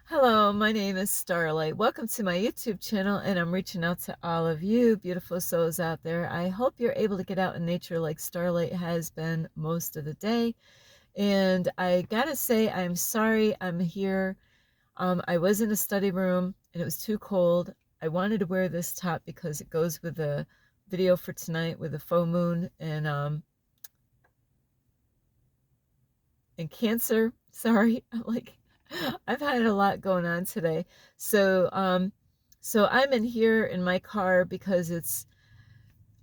Hello, my name is Starlight. Welcome to my YouTube channel, and I'm reaching out to all of you beautiful souls out there. I hope you're able to get out in nature like Starlight has been most of the day. And I gotta say, I'm sorry I'm here. I was in a study room and it was too cold. I wanted to wear this top because it goes with the video for tonight with the full moon and Cancer. Sorry, I've had a lot going on today. So so I'm in here in my car because it's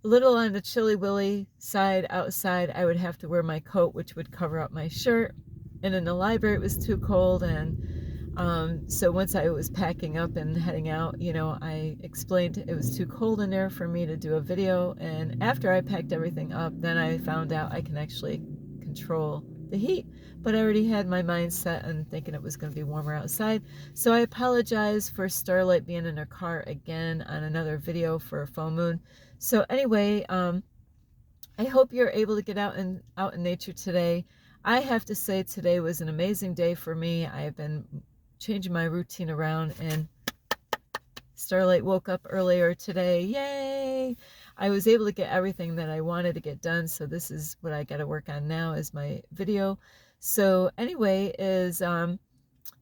a little on the chilly willy side outside. I would have to wear my coat, which would cover up my shirt. And in the library, it was too cold. And so once I was packing up and heading out, I explained it was too cold in there for me to do a video. And after I packed everything up, then I found out I can actually control the heat. But I already had my mind set on thinking it was going to be warmer outside. So I apologize for Starlight being in her car again on another video for a full moon. So anyway, I hope you're able to get out in nature today. I have to say today was an amazing day for me. I have been changing my routine around, and Starlight woke up earlier today. Yay! I was able to get everything that I wanted to get done, so this is what I got to work on now is my video. So anyway,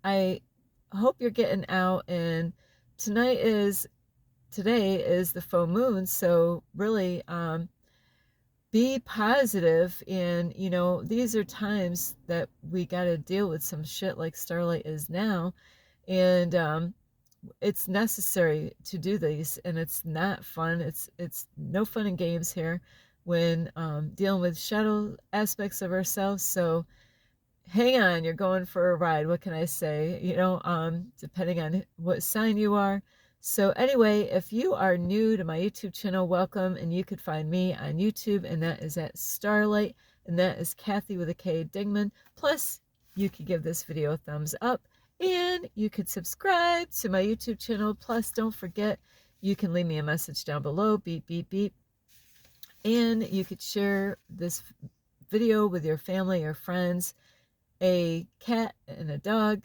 I hope you're getting out, and today is the full moon, so really be positive. And these are times that we got to deal with some shit like Starlight is now. And it's necessary to do these, and it's not fun. It's no fun and games here when dealing with shadow aspects of ourselves. So hang on, you're going for a ride. What can I say? Depending on what sign you are. So anyway, if you are new to my YouTube channel, welcome. And you could find me on YouTube, and that is at Starlight, and that is Kathy with a K Dingman. Plus, you could give this video a thumbs up, and you could subscribe to my YouTube channel. Plus, don't forget, you can leave me a message down below, beep, beep, beep. And you could share this video with your family or friends, a cat and a dog.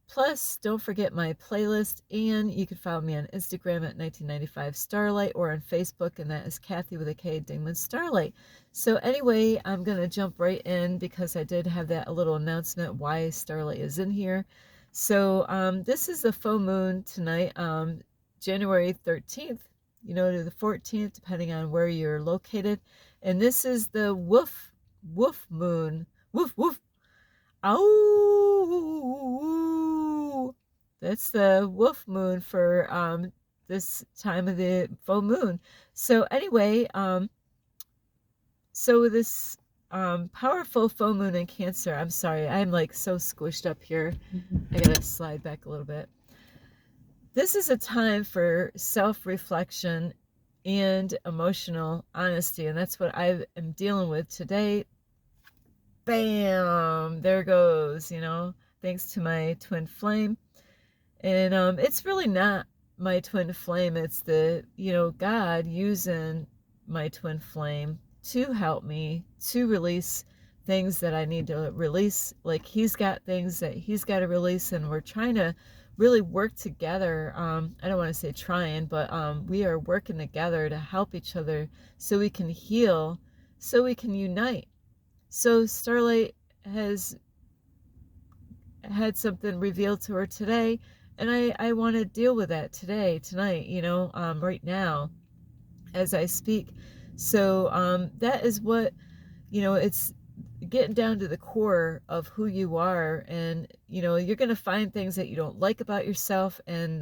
Plus, don't forget my playlist, and you can follow me on Instagram at 1995 Starlight, or on Facebook, and that is Kathy with a K Dingman Starlight. So anyway, I'm going to jump right in because I did have that little announcement why Starlight is in here. So this is the full moon tonight, January 13th, to the 14th, depending on where you're located. And this is the wolf moon. Woof, woof. Oh, that's the wolf moon for this time of the full moon. So anyway, so this powerful full moon in Cancer. I'm sorry, I'm like so squished up here. I gotta slide back a little bit. This is a time for self-reflection and emotional honesty, and that's what I am dealing with today. Bam, there goes, thanks to my twin flame. And it's really not my twin flame, it's the God using my twin flame to help me to release things that I need to release. Like he's got things that he's got to release, and we're trying to really work together. I don't want to say trying, but we are working together to help each other so we can heal, so we can unite. So Starlight has had something revealed to her today, and I want to deal with that tonight, right now as I speak. So that is what, it's getting down to the core of who you are. And, you're going to find things that you don't like about yourself, and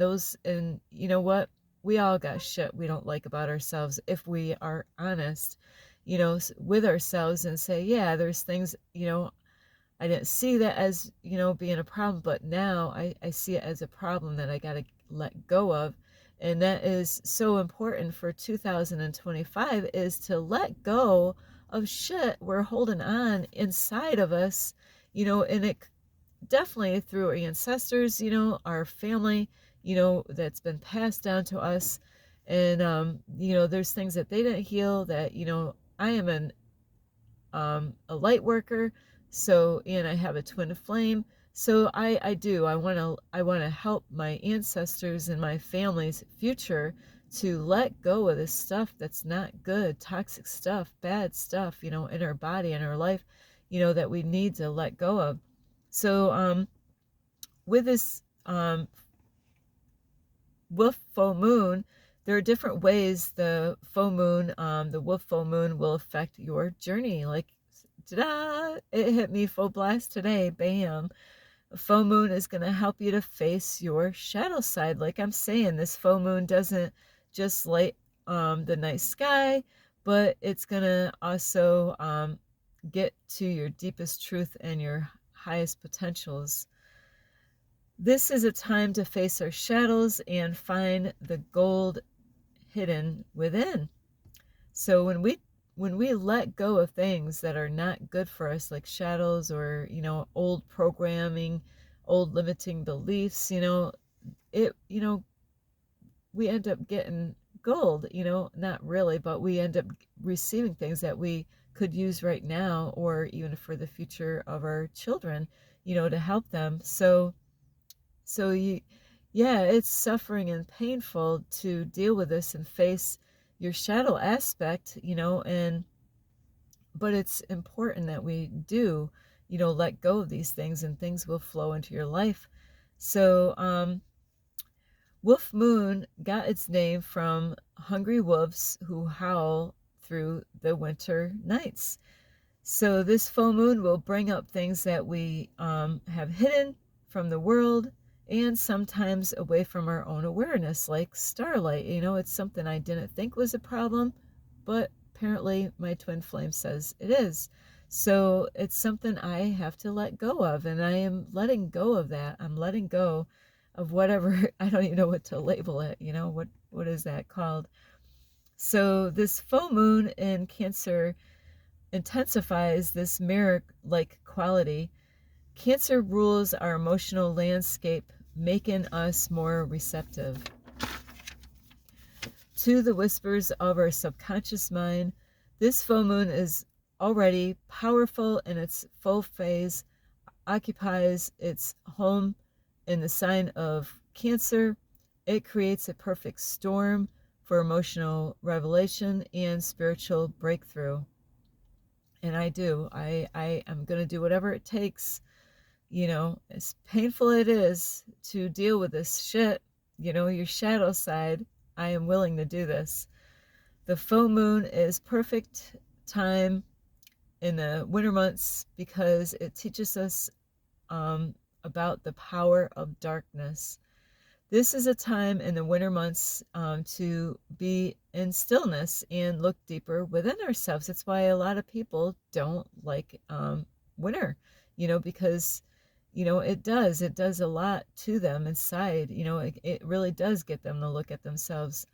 you know what? We all got shit we don't like about ourselves if we are honest, with ourselves, and say, yeah, there's things, I didn't see that as, being a problem, but now I see it as a problem that I got to let go of. And that is so important for 2025, is to let go of shit we're holding on inside of us, and it definitely through our ancestors, our family, that's been passed down to us. And, there's things that they didn't heal that, I am a light worker. So, and I have a twin flame. So I do. I want to help my ancestors and my family's future to let go of this stuff that's not good, toxic stuff, bad stuff, in our body and our life, that we need to let go of. So with this wolf full moon, there are different ways the full moon, the wolf full moon will affect your journey. Like, ta-da! It hit me full blast today. Bam. Full moon is going to help you to face your shadow side. Like I'm saying, this full moon doesn't just light the night sky, but it's going to also get to your deepest truth and your highest potentials. This is a time to face our shadows and find the gold hidden within. So when we let go of things that are not good for us, like shadows or old programming, old limiting beliefs, it we end up getting gold, not really, but we end up receiving things that we could use right now or even for the future of our children, to help them. So yeah, it's suffering and painful to deal with this and face your shadow aspect, but it's important that we do, let go of these things and things will flow into your life. So, Wolf Moon got its name from hungry wolves who howl through the winter nights. So this full moon will bring up things that we have hidden from the world and sometimes away from our own awareness, like starlight. It's something I didn't think was a problem, but apparently my twin flame says it is. So it's something I have to let go of, and I am letting go of that. I'm letting go of whatever, I don't even know what to label it. What is that called? So this full moon in Cancer intensifies this mirror-like quality. Cancer rules our emotional landscape, making us more receptive to the whispers of our subconscious mind. This full moon is already powerful in its full phase, occupies its home in the sign of Cancer. It creates a perfect storm for emotional revelation and spiritual breakthrough. And I do. I am going to do whatever it takes, as painful it is to deal with this shit, your shadow side. I am willing to do this. The full moon is perfect time in the winter months because it teaches us about the power of darkness. This is a time in the winter months to be in stillness and look deeper within ourselves. That's why a lot of people don't like winter, because, it does a lot to them inside. It really does get them to look at themselves.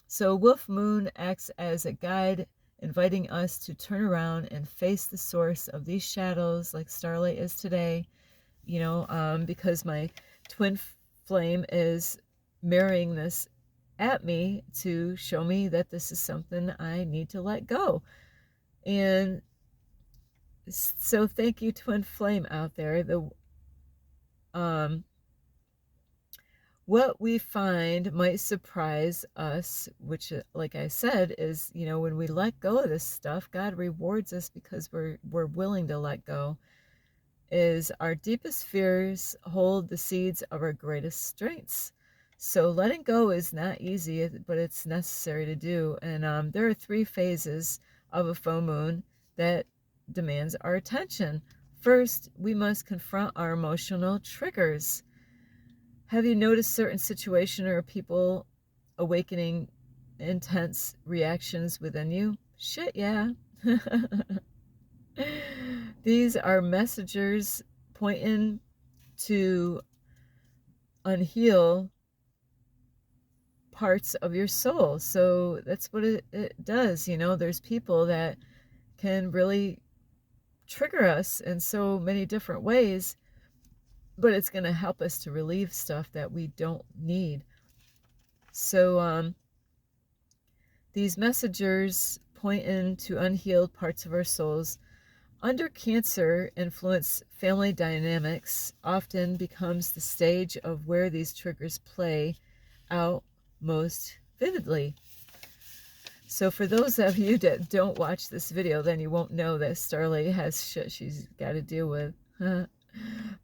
So Wolf Moon acts as a guide, inviting us to turn around and face the source of these shadows like starlight is today, because my twin flame is mirroring this at me to show me that this is something I need to let go. And so thank you, twin flame out there. What we find might surprise us, which, like I said, is, when we let go of this stuff, God rewards us because we're willing to let go. Is our deepest fears hold the seeds of our greatest strengths. So letting go is not easy, but it's necessary to do. And there are 3 phases of a full moon that demands our attention. First, we must confront our emotional triggers. Have you noticed certain situation or people awakening intense reactions within you? Shit, yeah. These are messengers pointing to unheal parts of your soul. So that's what it does. There's people that can really trigger us in so many different ways, but it's going to help us to relieve stuff that we don't need. So these messengers point into unhealed parts of our souls. Under Cancer influence, family dynamics often becomes the stage of where these triggers play out most vividly. So for those of you that don't watch this video, then you won't know that Starlight has shit she's got to deal with.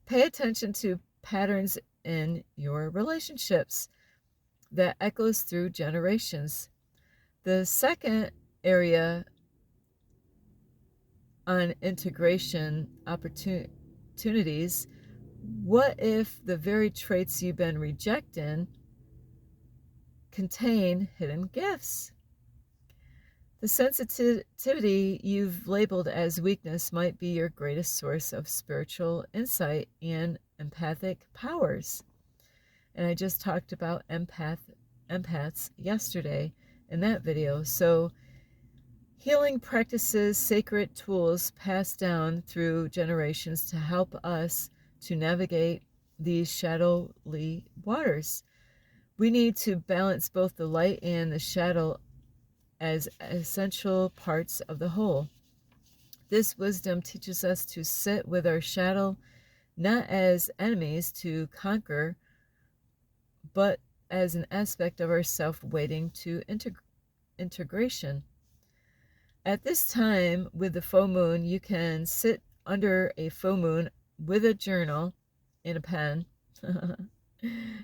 Pay attention to patterns in your relationships that echoes through generations. The second area on integration opportunities, what if the very traits you've been rejecting contain hidden gifts? The sensitivity you've labeled as weakness might be your greatest source of spiritual insight and empathic powers. And I just talked about empaths yesterday in that video. So healing practices, sacred tools passed down through generations to help us to navigate these shadowy waters. We need to balance both the light and the shadow as essential parts of the whole. This wisdom teaches us to sit with our shadow not as enemies to conquer, but as an aspect of ourself waiting to integration. At this time, with the full moon, you can sit under a full moon with a journal and a pen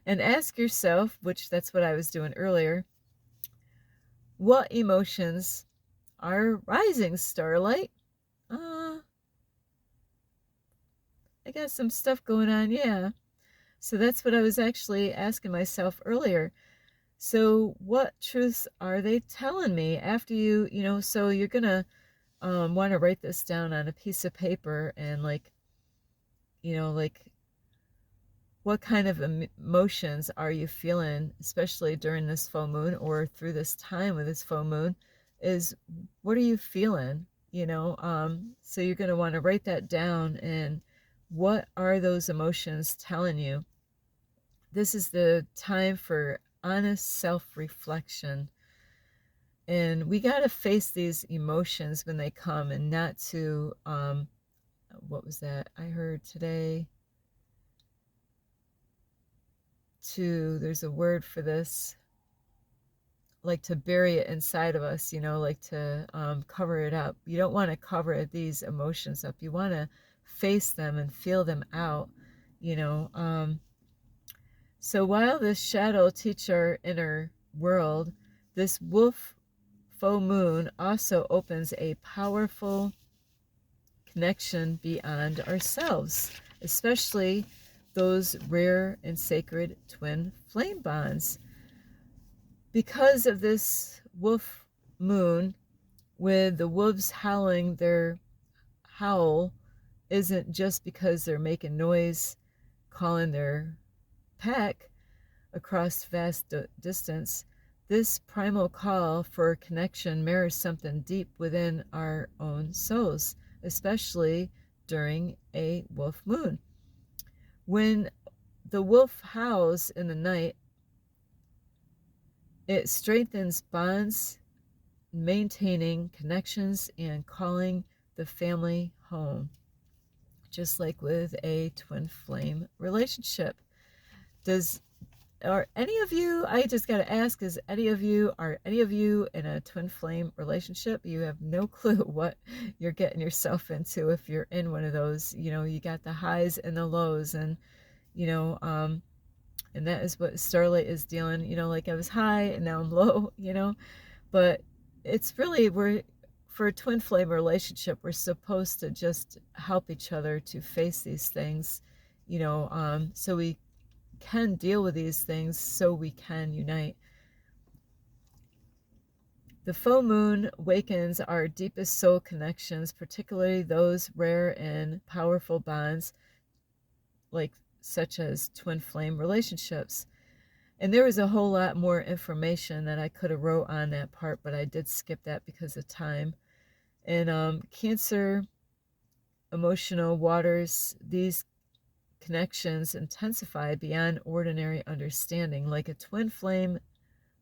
and ask yourself, which that's what I was doing earlier, what emotions are rising, Starlight? I got some stuff going on, yeah. So that's what I was actually asking myself earlier. So what truths are they telling me after so you're going to want to write this down on a piece of paper and like what kind of emotions are you feeling, especially during this full moon or through this time with this full moon, is what are you feeling, so you're going to want to write that down, and what are those emotions telling you? This is the time for honest self-reflection, and we got to face these emotions when they come, and not to what was that I heard today? There's a word for this, like to bury it inside of us, like to cover it up. You don't want to cover these emotions up. You want to face them and feel them out, so while this shadow teaches our inner world, this wolf full moon also opens a powerful connection beyond ourselves, especially those rare and sacred twin flame bonds. Because of this wolf moon, with the wolves howling, their howl isn't just because they're making noise, calling their pack across vast distance. This primal call for connection mirrors something deep within our own souls, especially during a wolf moon. When the wolf howls in the night, it strengthens bonds, maintaining connections, and calling the family home, just like with a twin flame relationship. Are any of you, I just got to ask, are any of you in a twin flame relationship? You have no clue what you're getting yourself into if you're in one of those. You got the highs and the lows, and and that is what Starlight is dealing, like I was high and now I'm low, but it's really, for a twin flame relationship, we're supposed to just help each other to face these things, so we can deal with these things, so we can unite. The full moon awakens our deepest soul connections, particularly those rare and powerful bonds, such as twin flame relationships. And there was a whole lot more information that I could have wrote on that part, but I did skip that because of time. And Cancer emotional waters, these connections intensify beyond ordinary understanding. Like a twin flame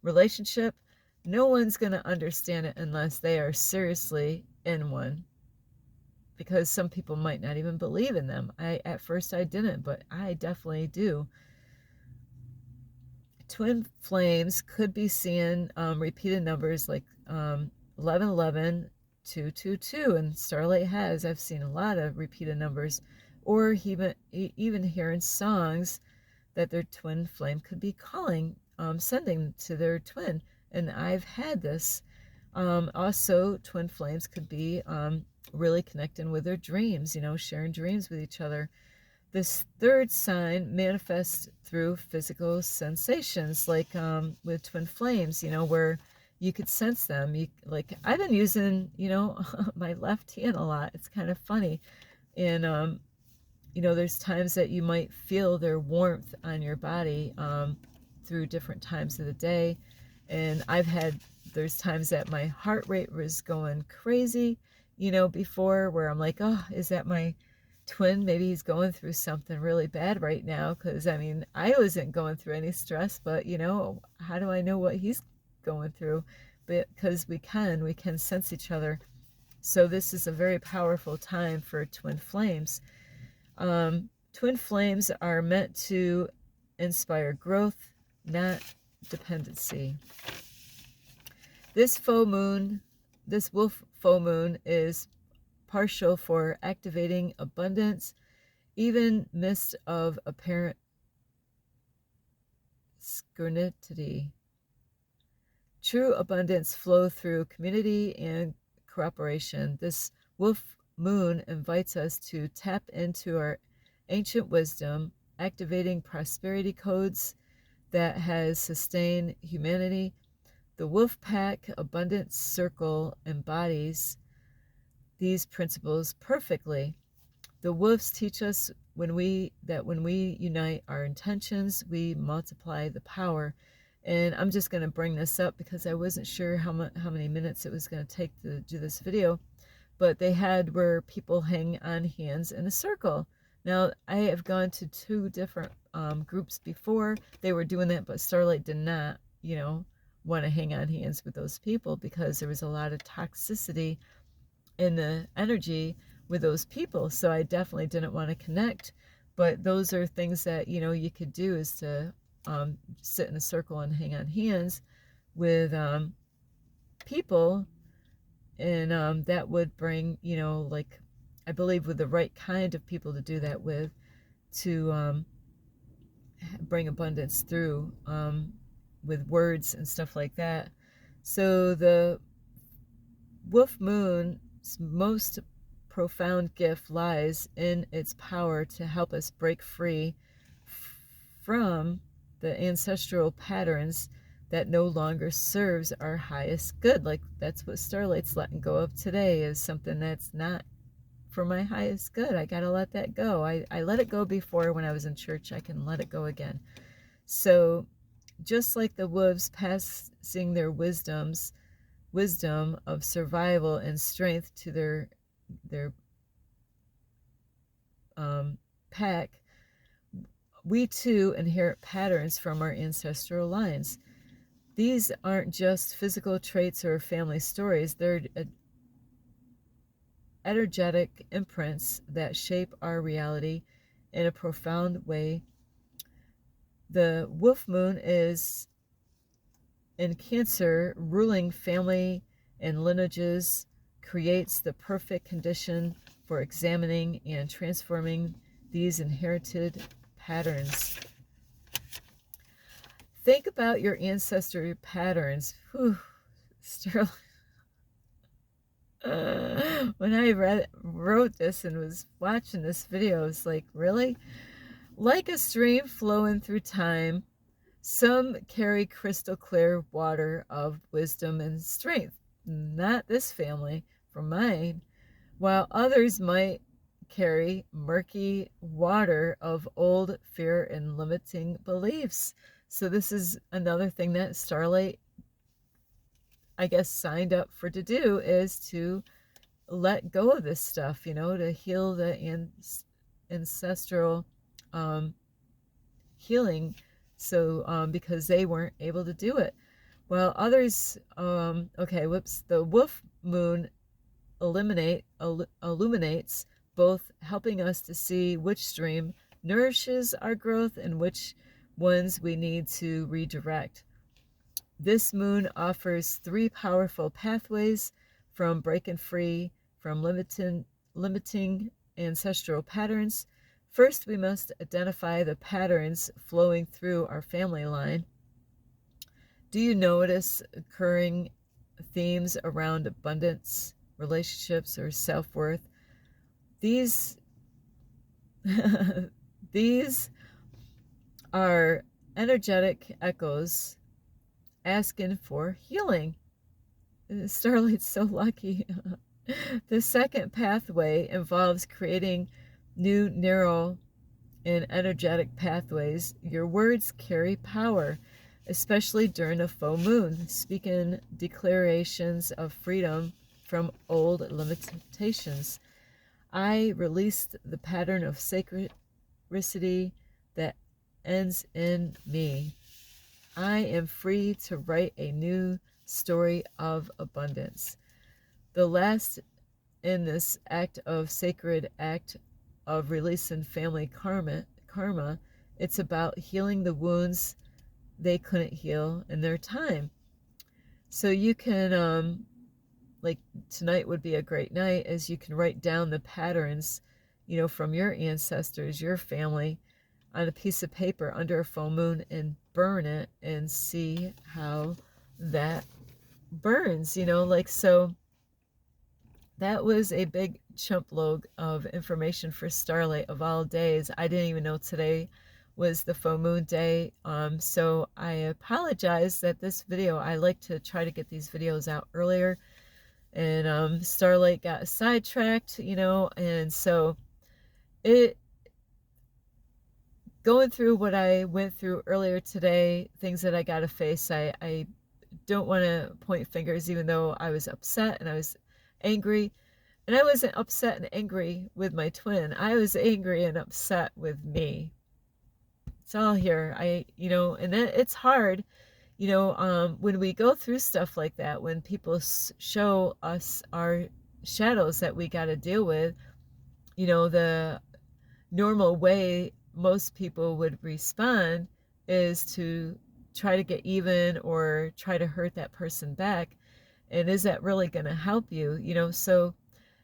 relationship, no one's going to understand it unless they are seriously in one. because some people might not even believe in them. At first I didn't, but I definitely do. Twin flames could be seen repeated numbers like 1111, 222, and Starlight has. I've seen a lot of repeated numbers, or even hearing songs that their twin flame could be calling, sending to their twin. And I've had this. Also, twin flames could be really connecting with their dreams, sharing dreams with each other. This third sign manifests through physical sensations, like with twin flames, where you could sense them. Like I've been using, my left hand a lot. It's kind of funny. And, there's times that you might feel their warmth on your body through different times of the day. And there's times that my heart rate was going crazy, before, where I'm like, oh, is that my twin? Maybe he's going through something really bad right now. Because I wasn't going through any stress, but how do I know what he's going through? Because we can sense each other. So this is a very powerful time for twin flames. Twin flames are meant to inspire growth, not dependency. This wolf full moon is partial for activating abundance, even midst of apparent scarcity. True abundance flow through community and cooperation. This wolf moon invites us to tap into our ancient wisdom, activating prosperity codes that has sustained humanity. The wolf pack abundance circle embodies these principles perfectly. The wolves teach us when we unite our intentions, we multiply the power. And I'm just going to bring this up because I wasn't sure how many minutes it was going to take to do this video. But they had where people hang on hands in a circle. Now, I have gone to 2 different groups before. They were doing that, but Starlight did not, want to hang on hands with those people because there was a lot of toxicity in the energy with those people. So I definitely didn't want to connect. But those are things that, you could do, is to sit in a circle and hang on hands with people. And that would bring, like, I believe with the right kind of people to do that with, to bring abundance through with words and stuff like that. So the wolf moon's most profound gift lies in its power to help us break free from the ancestral patterns that no longer serves our highest good. Like, that's what Starlight's letting go of today, is something that's not for my highest good. I gotta let that go. I let it go before when I was in church. I can let it go again. So just like the wolves passing their wisdom of survival and strength to their pack, we too inherit patterns from our ancestral lines. These aren't just physical traits or family stories. They're energetic imprints that shape our reality in a profound way. The wolf moon is in Cancer, ruling family and lineages, creates the perfect condition for examining and transforming these inherited patterns. Think about your ancestry patterns. Whew, Sterling. When I wrote this and was watching this video, it's like, really? Like a stream flowing through time, some carry crystal clear water of wisdom and strength. Not this family, from mine. While others might carry murky water of old fear and limiting beliefs. So this is another thing that Starlight, I guess, signed up for to do, is to let go of this stuff, to heal the ancestral healing. So because they weren't able to do it. Well, others, the wolf moon illuminates, both helping us to see which stream nourishes our growth and which ones we need to redirect. This moon offers three powerful pathways from breaking free from limiting ancestral patterns. First, we must identify the patterns flowing through our family line. Do you notice occurring themes around abundance, relationships, or self-worth? These these are energetic echoes asking for healing. Starlight's so lucky. The second pathway involves creating new neural and energetic pathways. Your words carry power, especially during a full moon, speaking declarations of freedom from old limitations. I released the pattern of sacredicity that ends in me. I am free to write a new story of abundance. The last in this sacred act of releasing family karma, it's about healing the wounds they couldn't heal in their time. So you can, like tonight would be a great night, as you can write down the patterns, from your ancestors, your family, on a piece of paper under a full moon and burn it and see how that burns, so that was a big chump load of information for Starlight of all days. I didn't even know today was the full moon day. So I apologize that this video, I like to try to get these videos out earlier, and Starlight got sidetracked, and so going through what I went through earlier today, things that I got to face, I don't want to point fingers, even though I was upset and I was angry. And I wasn't upset and angry with my twin. I was angry and upset with me. It's all here. And then it's hard, when we go through stuff like that, when people show us our shadows that we got to deal with, the normal way most people would respond is to try to get even or try to hurt that person back. And is that really going to help you? So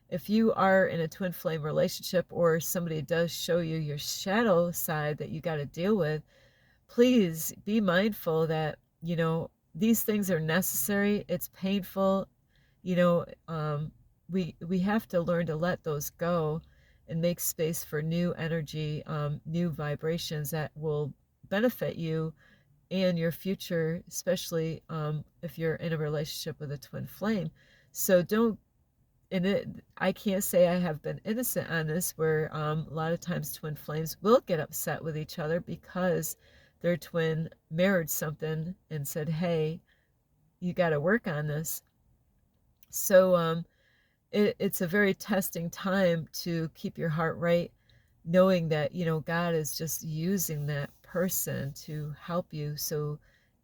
if you are in a twin flame relationship, or somebody does show you your shadow side that you got to deal with, please be mindful that, these things are necessary. It's painful. We have to learn to let those go and make space for new energy, new vibrations that will benefit you and your future, especially if you're in a relationship with a twin flame. So I can't say I have been innocent on this, where a lot of times twin flames will get upset with each other because their twin mirrored something and said, hey, you got to work on this. So it's a very testing time to keep your heart right, knowing that, God is just using that person to help you. So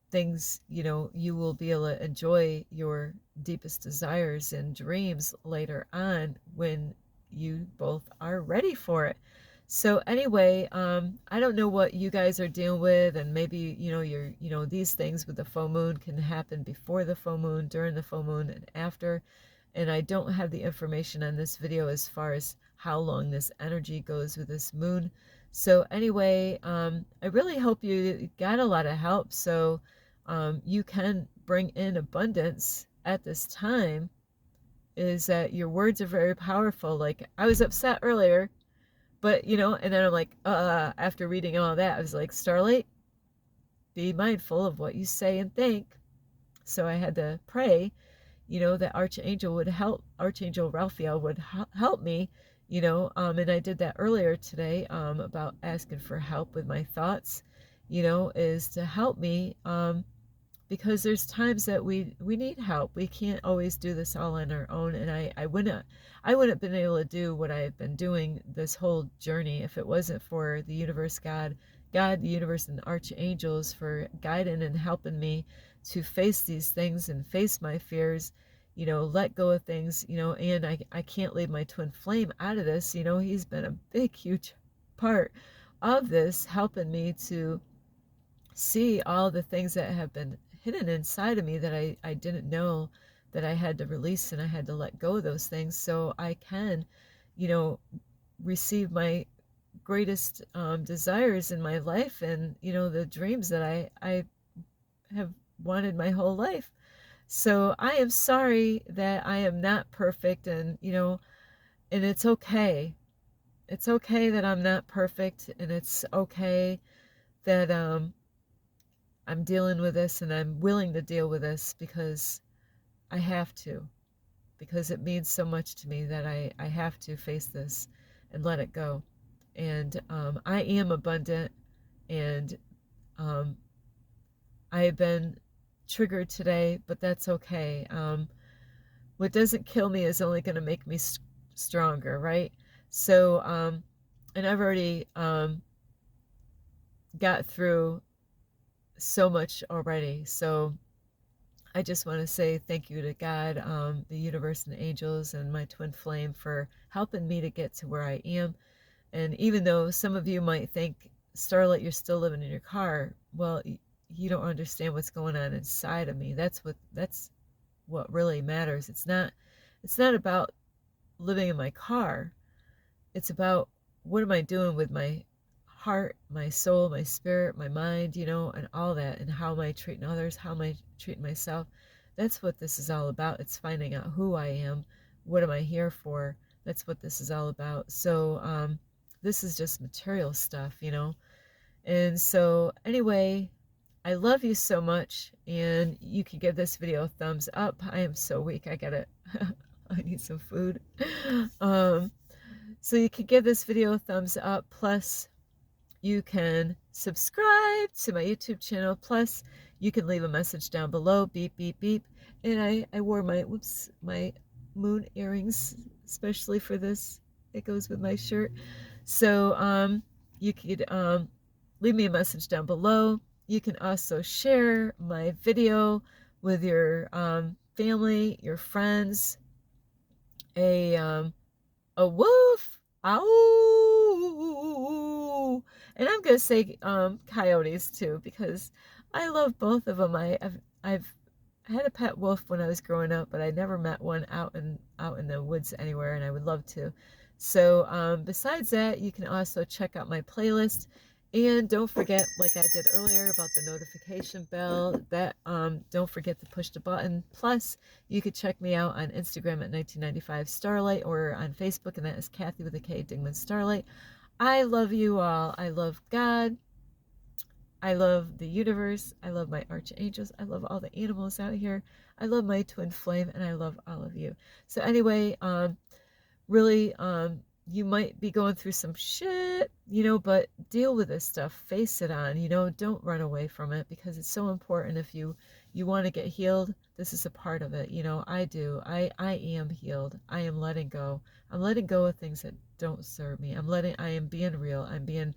things, you will be able to enjoy your deepest desires and dreams later on when you both are ready for it. So anyway, I don't know what you guys are dealing with, and maybe, these things with the full moon can happen before the full moon, during the full moon, and after. And I don't have the information on this video as far as how long this energy goes with this moon. So anyway, I really hope you got a lot of help, so you can bring in abundance at this time. Is that your words are very powerful. Like, I was upset earlier, but and then I'm like, after reading all that, I was like, Starlight, be mindful of what you say and think. So I had to pray, that Archangel Raphael would help me, and I did that earlier today, about asking for help with my thoughts, is to help me, because there's times that we need help. We can't always do this all on our own, and I wouldn't have been able to do what I've been doing this whole journey if it wasn't for the universe, God, the universe, and the archangels for guiding and helping me to face these things and face my fears, let go of things, and I can't leave my twin flame out of this. He's been a big, huge part of this, helping me to see all the things that have been hidden inside of me that I didn't know that I had to release, and I had to let go of those things so I can, you know, receive my greatest desires in my life, and, the dreams that I have wanted my whole life. So I am sorry that I am not perfect, and it's okay. It's okay that I'm not perfect, and it's okay that I'm dealing with this, and I'm willing to deal with this because I have to, because it means so much to me that I have to face this and let it go. And I am abundant, and um, I have been triggered today, but that's okay. What doesn't kill me is only going to make me stronger, right? So, and I've already got through so much already. So I just want to say thank you to God, the universe, and angels, and my twin flame for helping me to get to where I am. And even though some of you might think, Starlight, you're still living in your car, well, you don't understand what's going on inside of me. That's what really matters. It's not about living in my car. It's about, what am I doing with my heart, my soul, my spirit, my mind, and all that, and how am I treating others, how am I treating myself. That's what this is all about. It's finding out who I am, what am I here for. That's what this is all about. So this is just material stuff. And so anyway, I love you so much, and you can give this video a thumbs up. I am so weak. I need some food. So you can give this video a thumbs up. Plus, you can subscribe to my YouTube channel. Plus, you can leave a message down below. Beep, beep, beep. And I wore my moon earrings, especially for this. It goes with my shirt. So you could leave me a message down below. You can also share my video with your family, your friends. A wolf, ow, and I'm gonna say coyotes too, because I love both of them. I've had a pet wolf when I was growing up, but I never met one out in the woods anywhere, and I would love to. So besides that, you can also check out my playlist. And don't forget, like I did earlier, about the notification bell. That don't forget to push the button. Plus, you could check me out on Instagram at 1995 Starlight, or on Facebook, and that is Kathy with a K, Dingman Starlight. I love you all. I love God. I love the universe. I love my archangels. I love all the animals out here. I love my twin flame, and I love all of you. So anyway, really, you might be going through some shit, but deal with this stuff. Face it on, don't run away from it, because it's so important. If you want to get healed, this is a part of it. I do. I am healed. I am letting go. I'm letting go of things that don't serve me. I am being real. I'm being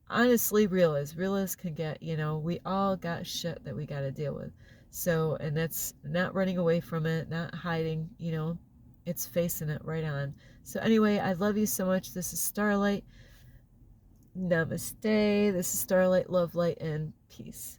honestly real as can get. We all got shit that we got to deal with. So, and that's not running away from it, not hiding, it's facing it right on. So anyway, I love you so much. This is Starlight. Namaste. This is Starlight, love, light, and peace.